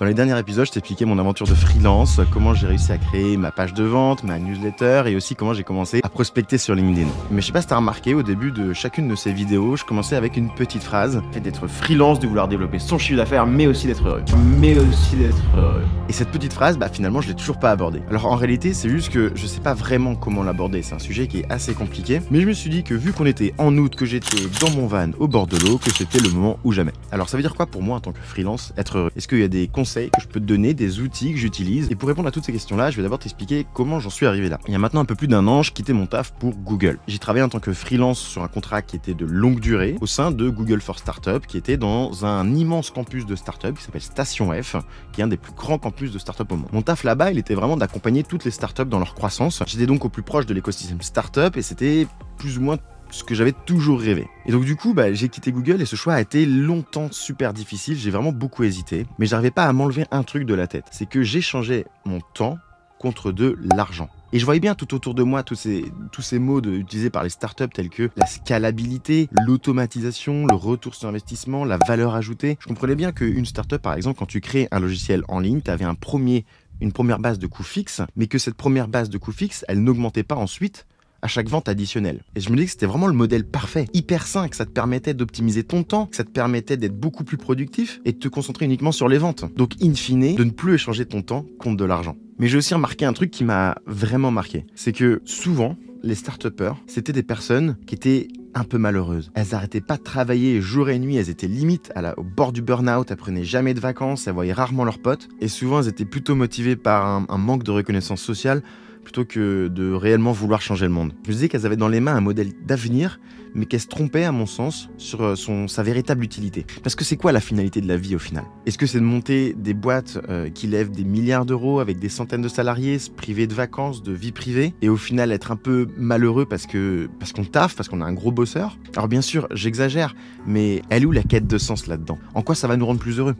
Dans les derniers épisodes, je t'expliquais mon aventure de freelance, comment j'ai réussi à créer ma page de vente, ma newsletter et aussi comment j'ai commencé à prospecter sur LinkedIn. Mais je sais pas si t'as remarqué, au début de chacune de ces vidéos, je commençais avec une petite phrase. Le fait d'être freelance, de vouloir développer son chiffre d'affaires, mais aussi d'être heureux. Et cette petite phrase, finalement, je l'ai toujours pas abordée. Alors en réalité, c'est juste que je sais pas vraiment comment l'aborder. C'est un sujet qui est assez compliqué. Mais je me suis dit que vu qu'on était en août, que j'étais dans mon van au bord de l'eau, que c'était le moment ou jamais. Alors ça veut dire quoi pour moi en tant que freelance, être heureux? Est-ce qu'il y a des conseils que je peux te donner, des outils que j'utilise? Et pour répondre à toutes ces questions-là, je vais d'abord t'expliquer comment j'en suis arrivé là. Il y a maintenant un peu plus d'un an, je quittais mon taf pour Google. J'ai travaillé en tant que freelance sur un contrat qui était de longue durée au sein de Google for Startup, qui était dans un immense campus de startup qui s'appelle Station F, qui est un des plus grands campus de startup au monde. Mon taf là-bas, il était vraiment d'accompagner toutes les startups dans leur croissance. J'étais donc au plus proche de l'écosystème startup et c'était plus ou moins ce que j'avais toujours rêvé. Et donc du coup, j'ai quitté Google et ce choix a été longtemps super difficile. J'ai vraiment beaucoup hésité, mais j'arrivais pas à m'enlever un truc de la tête. C'est que j'échangeais mon temps contre de l'argent. Et je voyais bien tout autour de moi tous ces mots utilisés par les startups tels que la scalabilité, l'automatisation, le retour sur investissement, la valeur ajoutée. Je comprenais bien qu'une startup, par exemple, quand tu crées un logiciel en ligne, tu avais une première base de coûts fixes, mais que cette première base de coûts fixes, elle n'augmentait pas ensuite à chaque vente additionnelle. Et je me dis que c'était vraiment le modèle parfait, hyper sain, que ça te permettait d'optimiser ton temps, que ça te permettait d'être beaucoup plus productif et de te concentrer uniquement sur les ventes. Donc, in fine, de ne plus échanger ton temps contre de l'argent. Mais j'ai aussi remarqué un truc qui m'a vraiment marqué. C'est que souvent, les start-upers, c'était des personnes qui étaient un peu malheureuses. Elles n'arrêtaient pas de travailler jour et nuit, elles étaient limite au bord du burn-out, elles prenaient jamais de vacances, elles voyaient rarement leurs potes. Et souvent, elles étaient plutôt motivées par un manque de reconnaissance sociale plutôt que de réellement vouloir changer le monde. Je me disais qu'elles avaient dans les mains un modèle d'avenir, mais qu'elles se trompaient, à mon sens, sur sa véritable utilité. Parce que c'est quoi la finalité de la vie au final? Est-ce que c'est de monter des boîtes qui lèvent des milliards d'euros avec des centaines de salariés, se priver de vacances, de vie privée, et au final être un peu malheureux parce qu'on taffe, parce qu'on a un gros bosseur? Alors bien sûr, j'exagère, mais elle est où la quête de sens là-dedans? En quoi ça va nous rendre plus heureux?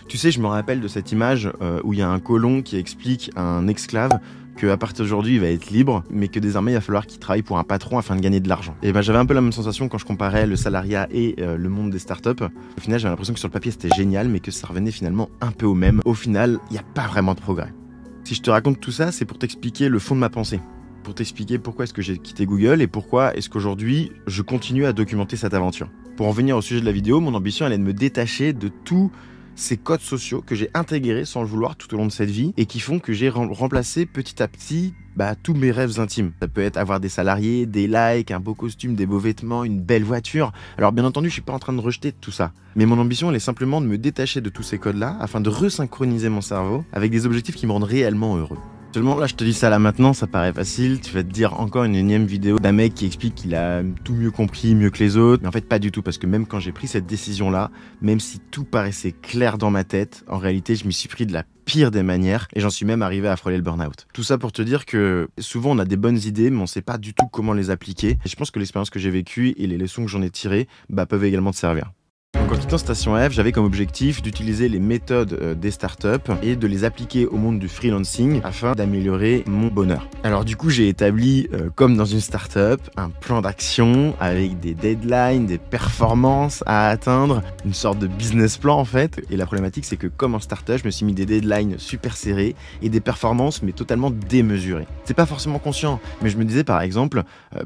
Tu sais, je me rappelle de cette image où il y a un colon qui explique à un esclave qu'à partir d'aujourd'hui, il va être libre, mais que désormais, il va falloir qu'il travaille pour un patron afin de gagner de l'argent. Et j'avais un peu la même sensation quand je comparais le salariat et le monde des startups. Au final, j'avais l'impression que sur le papier, c'était génial, mais que ça revenait finalement un peu au même. Au final, il n'y a pas vraiment de progrès. Si je te raconte tout ça, c'est pour t'expliquer le fond de ma pensée. Pour t'expliquer pourquoi est-ce que j'ai quitté Google et pourquoi est-ce qu'aujourd'hui, je continue à documenter cette aventure. Pour en venir au sujet de la vidéo, mon ambition, elle est de me détacher de tout ces codes sociaux que j'ai intégrés sans le vouloir tout au long de cette vie et qui font que j'ai remplacé petit à petit tous mes rêves intimes. Ça peut être avoir des salariés, des likes, un beau costume, des beaux vêtements, une belle voiture. Alors bien entendu, je suis pas en train de rejeter tout ça. Mais mon ambition, elle est simplement de me détacher de tous ces codes-là afin de resynchroniser mon cerveau avec des objectifs qui me rendent réellement heureux. Seulement là, je te dis ça là maintenant, ça paraît facile. Tu vas te dire encore une énième vidéo d'un mec qui explique qu'il a tout mieux compris, mieux que les autres. Mais en fait, pas du tout, parce que même quand j'ai pris cette décision-là, même si tout paraissait clair dans ma tête, en réalité, je m'y suis pris de la pire des manières et j'en suis même arrivé à frôler le burn-out. Tout ça pour te dire que souvent on a des bonnes idées, mais on sait pas du tout comment les appliquer. Et je pense que l'expérience que j'ai vécue et les leçons que j'en ai tirées peuvent également te servir. Donc en quittant Station F, j'avais comme objectif d'utiliser les méthodes des startups et de les appliquer au monde du freelancing afin d'améliorer mon bonheur. Alors du coup, j'ai établi, comme dans une startup, un plan d'action avec des deadlines, des performances à atteindre, une sorte de business plan en fait. Et la problématique, c'est que comme en startup, je me suis mis des deadlines super serrés et des performances mais totalement démesurées. C'est pas forcément conscient, mais je me disais par exemple,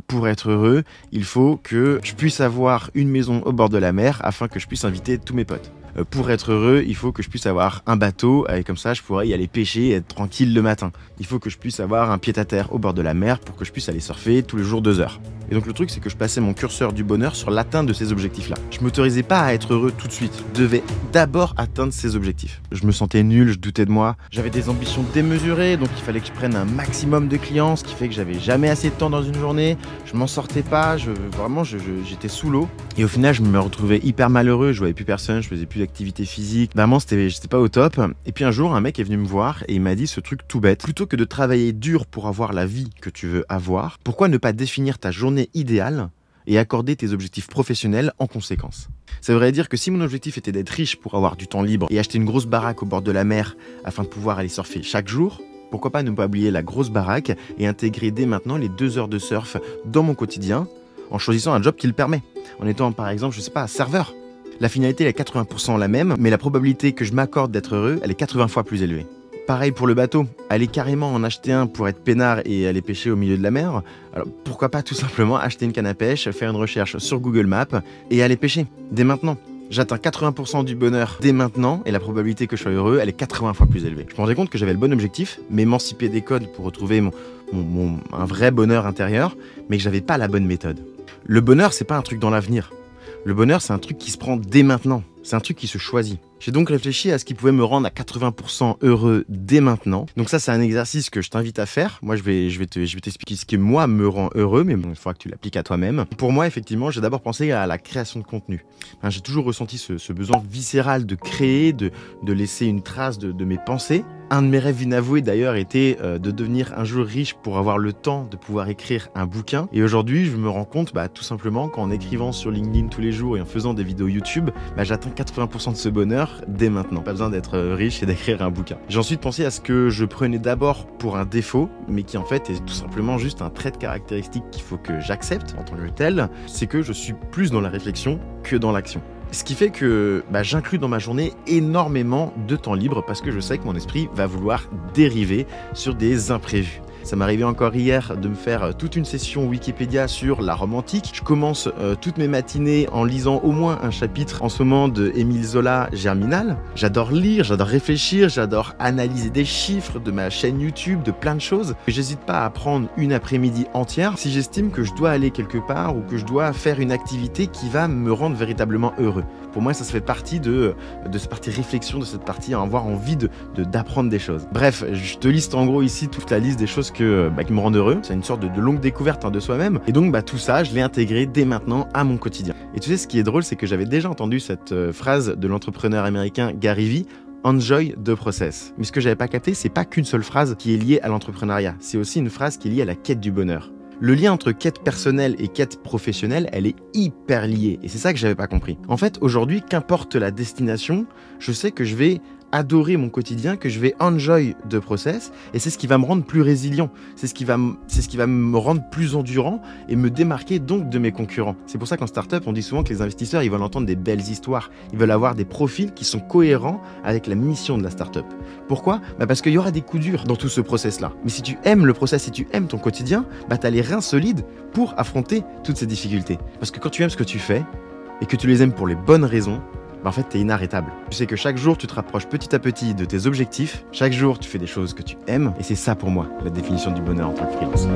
pour être heureux, il faut que je puisse avoir une maison au bord de la mer afin que je puisse inviter tous mes potes. Pour être heureux, il faut que je puisse avoir un bateau et comme ça je pourrais y aller pêcher et être tranquille le matin. Il faut que je puisse avoir un pied-à-terre au bord de la mer pour que je puisse aller surfer tous les jours 2 heures. Et donc le truc, c'est que je passais mon curseur du bonheur sur l'atteinte de ces objectifs-là. Je m'autorisais pas à être heureux tout de suite. Je devais d'abord atteindre ces objectifs. Je me sentais nul, je doutais de moi. J'avais des ambitions démesurées, donc il fallait que je prenne un maximum de clients, ce qui fait que j'avais jamais assez de temps dans une journée. Je m'en sortais pas, j'étais sous l'eau. Et au final, je me retrouvais hyper malheureux, je voyais plus personne, je faisais plus d'activité physique. Vraiment, j'étais pas au top. Et puis un jour, un mec est venu me voir et il m'a dit ce truc tout bête. Plutôt que de travailler dur pour avoir la vie que tu veux avoir, pourquoi ne pas définir ta journée idéale et accorder tes objectifs professionnels en conséquence? Ça voudrait dire que si mon objectif était d'être riche pour avoir du temps libre et acheter une grosse baraque au bord de la mer afin de pouvoir aller surfer chaque jour, pourquoi pas ne pas oublier la grosse baraque et intégrer dès maintenant les 2 heures de surf dans mon quotidien en choisissant un job qui le permet, en étant par exemple, je sais pas, serveur. La finalité elle est 80% la même, mais la probabilité que je m'accorde d'être heureux, elle est 80 fois plus élevée. Pareil pour le bateau, aller carrément en acheter un pour être peinard et aller pêcher au milieu de la mer, alors pourquoi pas tout simplement acheter une canne à pêche, faire une recherche sur Google Maps et aller pêcher, dès maintenant. J'atteins 80% du bonheur dès maintenant et la probabilité que je sois heureux, elle est 80 fois plus élevée. Je me rendais compte que j'avais le bon objectif, m'émanciper des codes pour retrouver un vrai bonheur intérieur, mais que j'avais pas la bonne méthode. Le bonheur, c'est pas un truc dans l'avenir. Le bonheur, c'est un truc qui se prend dès maintenant. C'est un truc qui se choisit. J'ai donc réfléchi à ce qui pouvait me rendre à 80% heureux dès maintenant. Donc ça, c'est un exercice que je t'invite à faire. Moi, je vais t'expliquer ce qui, moi, me rend heureux, mais bon, il faudra que tu l'appliques à toi-même. Pour moi, effectivement, j'ai d'abord pensé à la création de contenu. Enfin, j'ai toujours ressenti ce besoin viscéral de créer, de laisser une trace de mes pensées. Un de mes rêves inavoués d'ailleurs était de devenir un jour riche pour avoir le temps de pouvoir écrire un bouquin. Et aujourd'hui, je me rends compte tout simplement qu'en écrivant sur LinkedIn tous les jours et en faisant des vidéos YouTube, j'atteins 80% de ce bonheur dès maintenant. Pas besoin d'être riche et d'écrire un bouquin. J'ai ensuite pensé à ce que je prenais d'abord pour un défaut, mais qui en fait est tout simplement juste un trait de caractéristique qu'il faut que j'accepte en tant que tel. C'est que je suis plus dans la réflexion que dans l'action. Ce qui fait que j'inclus dans ma journée énormément de temps libre parce que je sais que mon esprit va vouloir dériver sur des imprévus. Ça m'est arrivé encore hier de me faire toute une session Wikipédia sur la Rome antique. Je commence toutes mes matinées en lisant au moins un chapitre en ce moment de Émile Zola, Germinal. J'adore lire, j'adore réfléchir, j'adore analyser des chiffres de ma chaîne YouTube, de plein de choses. J'hésite pas à prendre une après-midi entière si j'estime que je dois aller quelque part ou que je dois faire une activité qui va me rendre véritablement heureux. Pour moi, ça fait partie de cette partie réflexion, de cette partie à avoir envie d'apprendre des choses. Bref, je te liste en gros ici toute la liste des choses qui me rendent heureux. C'est une sorte de longue découverte de soi-même. Et donc tout ça, je l'ai intégré dès maintenant à mon quotidien. Et tu sais, ce qui est drôle, c'est que j'avais déjà entendu cette phrase de l'entrepreneur américain Gary Vee, Enjoy the process. Mais ce que j'avais pas capté, c'est pas qu'une seule phrase qui est liée à l'entrepreneuriat. C'est aussi une phrase qui est liée à la quête du bonheur. Le lien entre quête personnelle et quête professionnelle, elle est hyper liée. Et c'est ça que j'avais pas compris. En fait, aujourd'hui, qu'importe la destination, je sais que je vais adorer mon quotidien, que je vais enjoy the process, et c'est ce qui va me rendre plus résilient, c'est ce qui va me rendre plus endurant et me démarquer donc de mes concurrents. C'est pour ça qu'en startup, on dit souvent que les investisseurs, ils veulent entendre des belles histoires, ils veulent avoir des profils qui sont cohérents avec la mission de la startup. Pourquoi ? Parce qu'il y aura des coups durs dans tout ce process-là. Mais si tu aimes le process, si tu aimes ton quotidien, tu as les reins solides pour affronter toutes ces difficultés. Parce que quand tu aimes ce que tu fais, et que tu les aimes pour les bonnes raisons, en fait, t'es inarrêtable. Tu sais que chaque jour, tu te rapproches petit à petit de tes objectifs. Chaque jour, tu fais des choses que tu aimes. Et c'est ça pour moi, la définition du bonheur en tant que freelance.